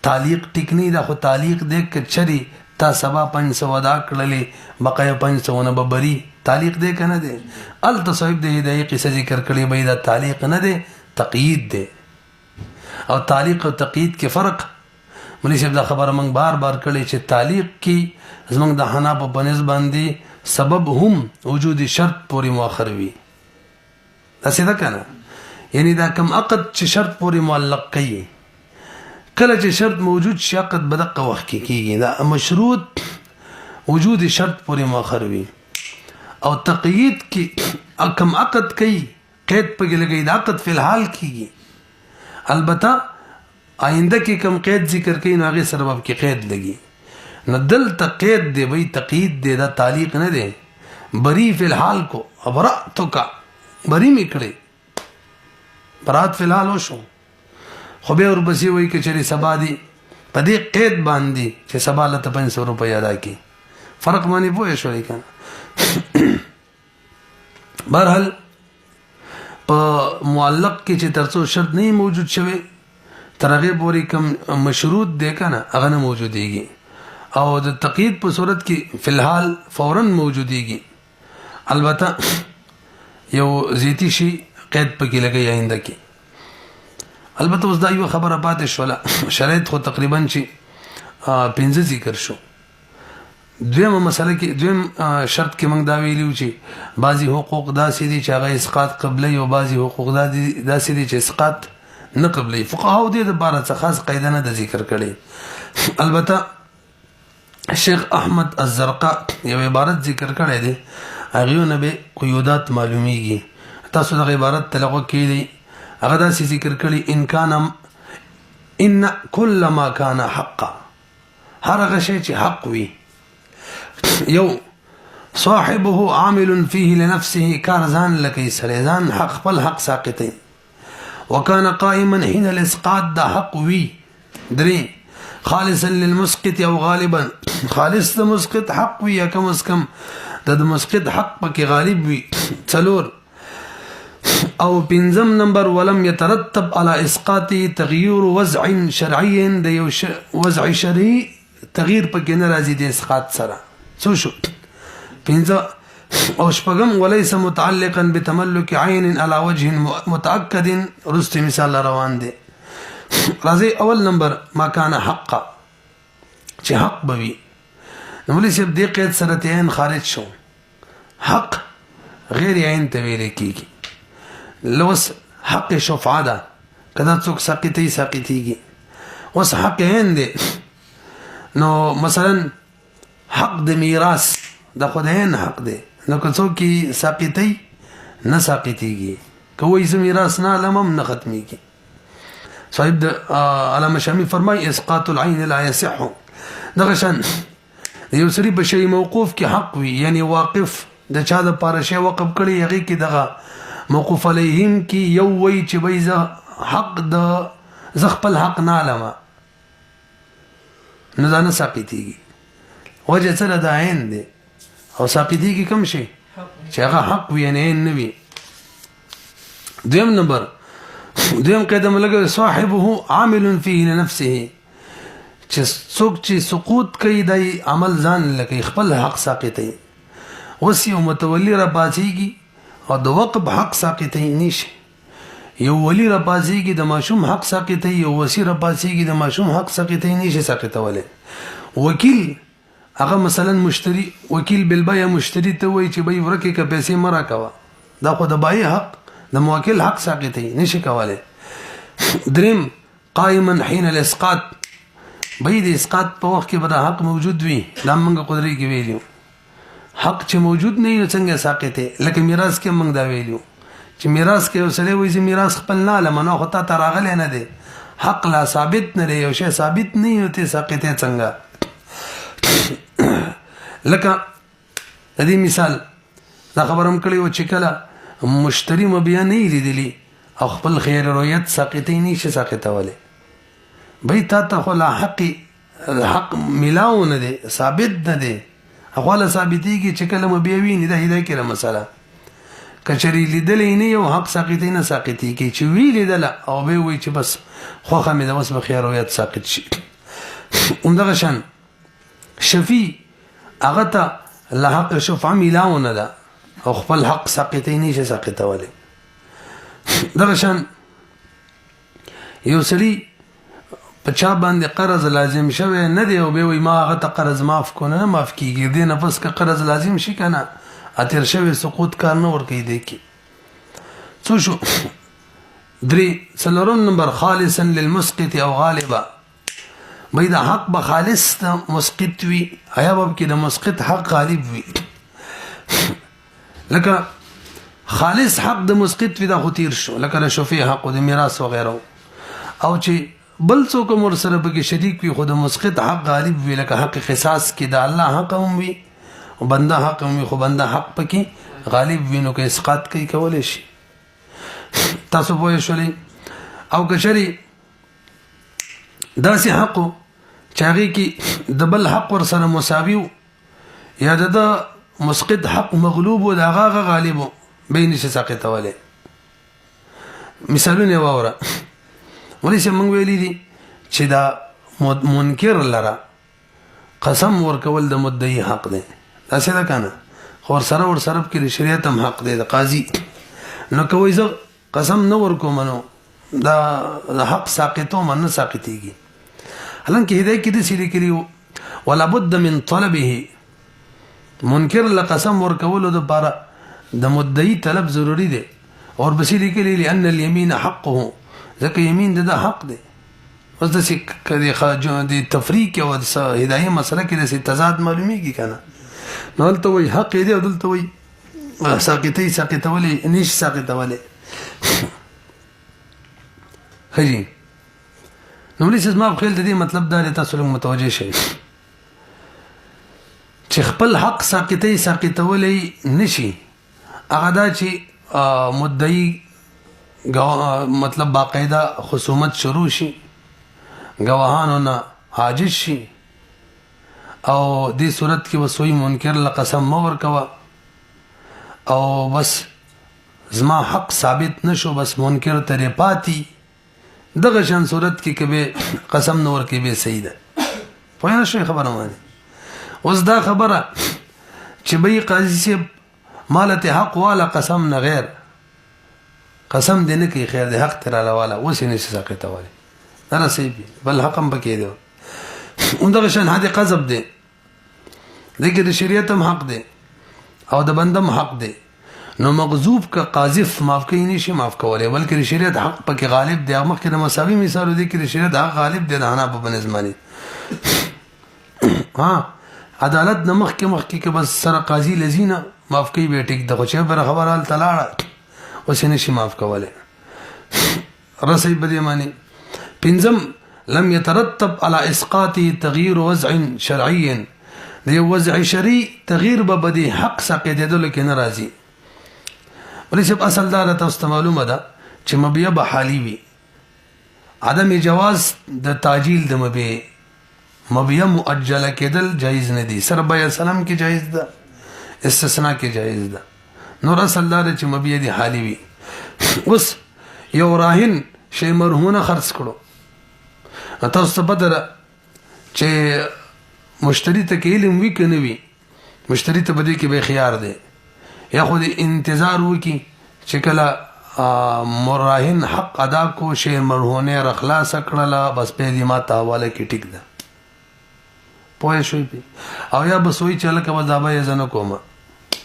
A: تعلیق ټیکنی دا خو تعلیق دې ک چری تا سبا 500 ادا کړلې بقای 500 نه ببري تعلیق دې کنه دې ال تصویب دې دې قصه ذکر کړي بې دا تعلیق نه دې تقیید دې او تعلیق او تقیید کې فرق مولوی صاحب دا خبره موږ بار کړي چې تعلیق کې زمونږ د حنا په بنس باندې سبب هم وجود شرط پوری مؤخر وي دا څه کنه یعنی دا کم عقد چې شرط پوری معلق کړي کله چې شرط موجود شي عقد بدقه وخت کې کیږي دا مشروط وجود شرط پوری مؤخر وي او تقیید کې کم عقد کوي قید په لګي دا عقد فی الحال کیږي البته آینده کې کم قید ذکر کوي نو هغه سبب کې قید لګي نو دل تقید دی وی تقید دی دا تعلیق نه دی بری فی الحال کو ابرأتو کا بری میکړي برات فی الحال وشو خو به ورپسې وای کې چې سبا دی په دې قید باندې چې سبا له 500 روپۍ ادا کی فرق مانی پوه شوې کنه برحال په معلق کې چې ترڅو شرط نه موجود شوی ترغه پوری کم مشروط دی کنه هغه نه موجوديږي او د تقیید په صورت کې فی الحال فورا موجوديږي البته یو زیتی شي قید پکې لګي آینده کې البته اوس دا یو خبره پاتې شوله شرایط خو تقریبا چې 15 ذکر شو دویمه مسله کې دویم شرط کې موږ دا ویلو چې بعضی حقوق داسې دي چې هغه اسقاط قبلي او بعضی حقوق داسې دي چې اسقاط نه قبلي فقهاو دې د بار څخه خاص قاعده نه د ذکر کړي البته شیخ احمد الزرقاء یو عبارت ذکر کړی دی هغه نه به قیودات معلومیږي تاسو د عبارت تلغه کړي هغه داسې ذکر کړي ان كل ما كان حقا هر هغه شی چې حق وي یو صاحبه عامل فيه لنفسه كارزان لكي سريزان حق خپل حق ساقطين وكان قائما حين الاسقاط دا حق وي دري خالصا للمسقط او غالبا خالص المسقط حق وي كم اس كم د مسقط حق پکې غالب وي. څلور او پنځم نمبر ولم يترتب على اسقاط تغيير وضع شرعي د یو وضع شرعي تغییر پکې نه راځي د اسقاط سره. څو شو؟ پنځه او شپږم وليس متعلقا بتملك عين على وجه متأكد. رست مثال روان دي. راځي اول نمبر ما كان حقا چې حق بوي. نو ولې چې دې قید سره ته عین خارج شو. حق غیر عین ته ویل کیږي. لوس حق شفعه ده کدا څوک ساقطيږي. اوس حق عین دی. نو مثلا حق د میراث د خدای حق دی. نو که څوک کی ساقطي نه ساقطيږي. کوي چې میراث نه علم نه ختميږي. صاحب د علامه شامی فرمای اسقاط العين لا يصح. دغه شان یو سری په شی موقوف کې حق وي یعنی واقف د چا د پاره شی وقف کړي هغه کې دغه موقوف علیهم کې یو وی چې وای حق د زخپل حق نه علامه نه ځان ساقطيږي. وجه سره د عین دی او ساقطيږي کوم شي چې هغه حق وي نه نه وي. دویم نمبر دویم قدم لګ صاحبه عامل فيه لنفسه چې څوک چې سقوط کوي د عمل ځان لکه خپل حق ساقطي. وسی متولی را پاتېږي او د وقف حق ساقطي نشي. یو ولی را پاتېږي د ماشوم حق ساقطي. یو وسی را پاتېږي د ماشوم حق ساقطي نشي ساقطوله. وکیل هغه مثلا مشتری وکیل بالبيع مشتری ته وایي چې بای ورکه کا پیسې مرا کوا دا خو د بای حق د موکل حق ساقطي نشي کوله. دریم قائما حين الاسقاط بای د اسقاط په وخت کې به حق موجود وي. دا موږ قدرت کې ویلو حق چې موجود نه وي څنګه ساقطه. لکه میراث کې موږ دا ویلو چې میراث کې وسله وایي چې میراث خپل نه لمنه خو ته راغلی نه دی. حق لا ثابت نه دی. یو شی ثابت نه وي ساقطه څنګه. لکه د دې مثال دا خبرم کړی و چې کله مشتری مبیا نه لیدلی او خپل خیر رویت ساقطی نشي ساقطوله. بای تا ته خو لا حق ملاو نه دی ثابت نه دی. اخواله ثابتيږي چې کله مبیا ویني دا هدا کړه مسله کچری لیدلې نه یو حق ساقطی نه ساقطيږي چې وی لیدل او به وی چې بس خو خمه د وس بخیر رویت ساقط شي. همدغه شان شفی هغه ته له حق شفعه ملاو نه ده او خپل حق ساقطی نشي ساقطوله. دغه شان یو سړي په چا باندې قرض لازم شوی نه دی او به وي ما هغه ته قرض معاف کونه نه معاف کیږي. دې نفس که قرض لازم شي کنه اتر شوی سقوط کار نه ور کوي دی کی. څو شو؟ درې څلورم نمبر خالصا للمسقط او غالبا بای دا حق به خالص مسقط وي. آیا به کې د مسقط حق غالب وي. لکه خالص حق د مسقط وي دا خو تیر شو لکه شفیع حق د میراث وغیره. او چې بل څوک مر سره به شریک وي خو د مسقط حق غالب وي لکه حق قصاص کې د الله حق هم وي او بنده حق هم وي خو بنده حق پکې غالب وي نو که اسقاط کوي کولای شي. تاسو پوه شئ. او کشری داسې حق چاغي کې د بل حق ور سره مساوي یا د مسقط حق مغلوب او دغه غالب بین شي ساقطوله. مثالونه واوره ولې چې موږ ویلي دي چې دا منکر لره قسم ورکول د مدعي حق دی. دا څه ده کنه خو ور سره کې شریعت هم حق دی د قاضي. نو کوي زه قسم نه ورکوم نو دا حق ساقطو من ساقطيږي. حالانکه هدايه کې د سری کړیو ولا بد من طلبه. منکر لقسم ورکول د بارا د مدعي طلب ضروری دی اور بسری کړي لئن اليمين حقه ځکه یمین د حق دی. اوس د کدي خاجو د تفریق او د هدايه مسله کې د تضاد معلومیږي کنه. نو دلته وي حق دی او دلته وي ساقطولي نش ساقطولي. هجي نو لسه ما بخیل د دې مطلب دا تاسو له متوجه شئ چې خپل حق ساقطولي نشي. هغه دا چې مدعي مطلب باقاعده خصومت شروع شي گواهانو نه عاجز شي او دې صورت کې وسوي منکر له قسم مو ورکوا او بس زما حق ثابت نشو بس منکر ترې پاتې دغه شان صورت کې کبه قسم نور کې به صحیح ده پوه نه شي خبره مانی اوس دا خبره چې به قاضي سے مالته حق والا قسم نه غیر قسم دې نه کوي خیر دې حق تر والا اوس نه ساقطه والی نه صحیح بل حقم بکې دی اندغه شان هدي قذب دی دغه د شریعت هم حق دی او د بندم حق دی نو مغضوب کا قاذف معاف کوي نشي معاف کولای بلکې د شریعت حق پکې غالب دی هغه مخکې د مساوي مثال دی کې د شریعت حق غالب دی د حنابلة په نظمانی ها عدالت د مخکې کې بس سره قاضي لذینا معاف کوي به ټیک د خو پر خبره تلاړه اوس نشي معاف کولای رسي بدی معنی پنځم لم يترتب على اسقاط تغيير وضع شرعي دی وضع شرعي تغيير به بدی حق ساقطېدل کې ناراضي ولې اصل دا تاسو معلومه ده چې مبيع به حالي وي عدم جواز د تعجيل د مبيع مؤجله کېدل جایز نه دي سر بيع سلام کې جایز ده استثناء کې جایز ده نور اصل دا چې مبيع دي حالي وي اوس یو راهن شی مرهونه خرڅ کړو تاسو ته پته ده چې مشتری ته کې علم وی کنه وی مشتری ته بده کې به خيار دی یا خو دې انتظار وکي چې کله مراهن حق ادا کو شی مرهونه رخلاص کړله بس په دې ماته حواله کې ټیک ده پوه شوي او یا بسوي چې لکه وځابه یې زنه کومه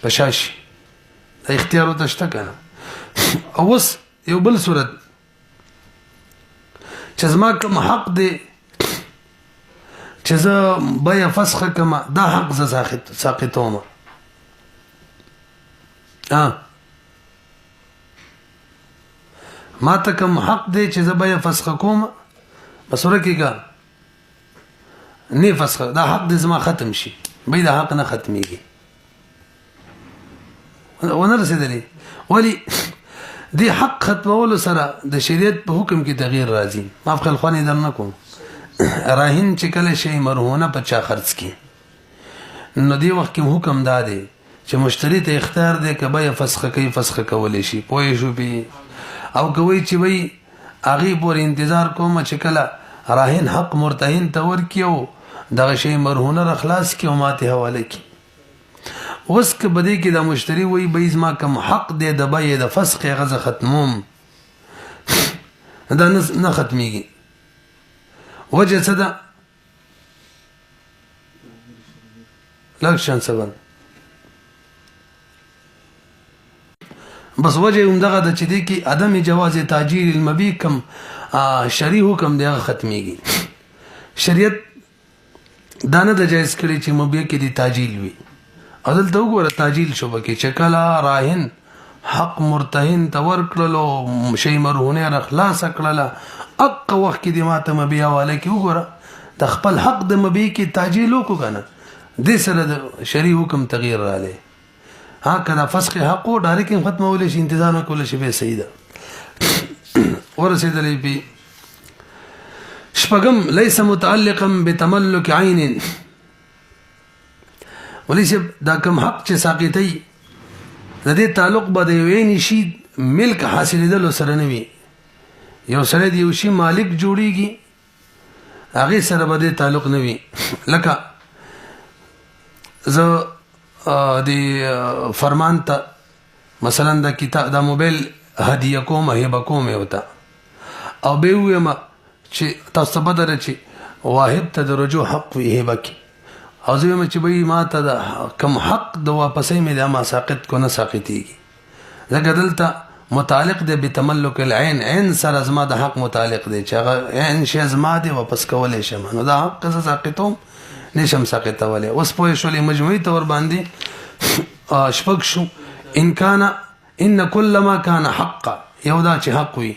A: پشاشي اختیار وتشته کنه اوس یو بل صورت چې زما کوم حق دی چې زه بیا فسخ کما دا حق ز ساقطوم ما ته کوم حق دی چې زه بیا فسخ کوم بسوره کېږه نه فسخ دا حق د زما ختم شي به دا حق نه ختميږي ونه رسیدلی ولی دی حق ختمولو سره د شریعت په حکم کې تغییر راځي معاف کړه خواني درنه کوم راهن چې کله شی مرهونه په چا خرڅ کی نو دی وخت کې حکم دادې چې مشتری ته اختیار دی کبه فسخ کوي فسخ کولې شي پوه شو به او کوي چې وای اغه پور انتظار کوم چې کله راهن حق مرتهن تور کیو دغه شی مرهونه رخلاص کی او ماته حواله کی اوس که بده کې د مشتری وای بیز ما کم حق دی د بې د فسخ غزه ختموم دا نه ختميږي وجه څه ده لکشن سبن بس وجه همدغه د چې دی کې عدم جواز تاجیل المبيع کم شرعي حکم دی ختميږي شریعت دانه د جایز کړي چې مبيع کې دی تاجیل وي عدل تو ګوره تاجیل شوبه کې چکلا راهن حق مرتهن تور کړلو شی مرهونه رخلاص کړله اق وخت کې د ماته مبيع والا کې وګوره د خپل حق د مبيع کې تاجیل وکړه کنه د سره د شرعي حکم تغییر رااله ها کله فسخ حق او ډایرکټ ختمول شي انتظار کول شي به صحیح ده ورسېدلې په شپږم ليس متعلقا بتملك عين وليس دا کوم حق چې ساقطي د دې تعلق به د ویني شي ملک حاصلېدل سره نه وي یو سره دی یو شي مالک جوړيږي هغه سره به د تعلق نه وي لکه زه دی فرمان ته مثلا د کتاب د موبایل هدیه کوم هبه کوم وتا او به ویم چې تاسو به درچې واهب ته د رجوع حق وي هبه کی او زه مې چې به ما ته د کم حق د واپسې مې د ما ساقط کو نه ساقطيږي زګه دلته متعلق دی بتملک العين عين سره زما د حق متعلق دی چې هغه عين شی زما دی واپس کولې شم نو دا حق څه ساقطوم نشم ساقطوله اوس په شولې مجموعي تور باندې شپږ شو ان كل ما كان حقا يودا چې حق وي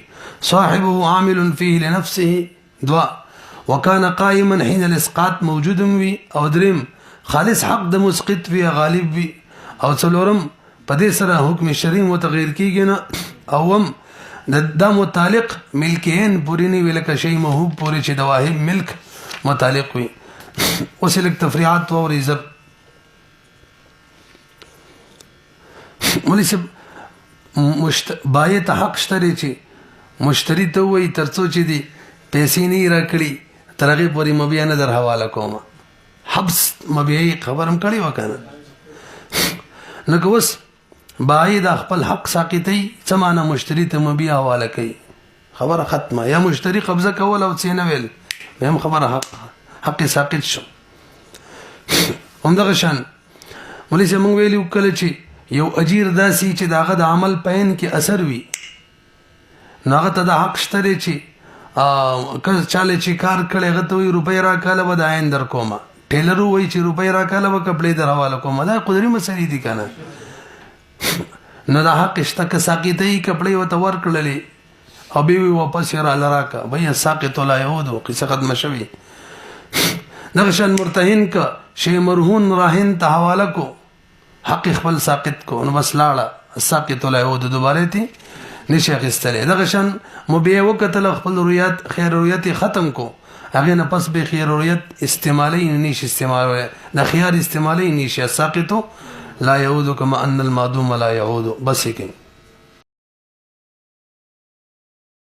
A: صاحبه عامل فيه لنفسه دعاء وكان قائما حين الاسقاط موجود وي او دریم خالص حق د مسقط وي غالب وي او څلورم په دې سره حکم شرعي متغیر کیږي نه اوم د متعلق ملکین پوری نه ویل کا شی موهوب پوری چې د واهب ملک متعلق وي اوس لږ تفریحات واورئ زر مولوي صاحب بایع ته حق شته دی چې مشتری ته ووایي تر څو چې دې پیسې نه یې راکړي تر هغې پورې مبیع نه در حواله کومه حبس مبیعي خبر هم کړې وه که نه لکه اوس بایع دا خپل حق ساقطوي څه معنی مشتری ته مبیع حواله کوي خبره ختمه یا مشتری قبضه کول او څه نه ویل بیا هم خبره حق ساقط شو همدغه شان مولوي صاحب موږ ویلي کله چې یو اجیر داسي چې د هغه د عمل په عین کې اثر وي نو هغه ته دا حق شته دی چې که چاله چې کار کړی هغه ته وایي روپۍ راکاله به د عین در کومه ټیلر وایي چې روپۍ راکاله به کپړې در حواله کومه دا قدري مسلې دي که نه نو دا حق شته که ساقطوي کپړې ورته ورکړلې او بیا وایي واپس یې راله راکړه بیا ساقط لا یعودو قصه ختمه شوې دغه شان مرتهن که شی مرهون راهن ته حواله کو حق خپل ساقط کو نو بس لاړه ساقط لا یعودو دوباره تی نشي اخیستلی دغه شان مبیع وکتل خپل رویت خیر رویت ختم کو هغې نه پس به خیر رویت استعمالی نشي استعمالولی د خیار استعمالی نشي ساقطو لا یعودو کما ان المعدوم لا یعودو بس یې کوي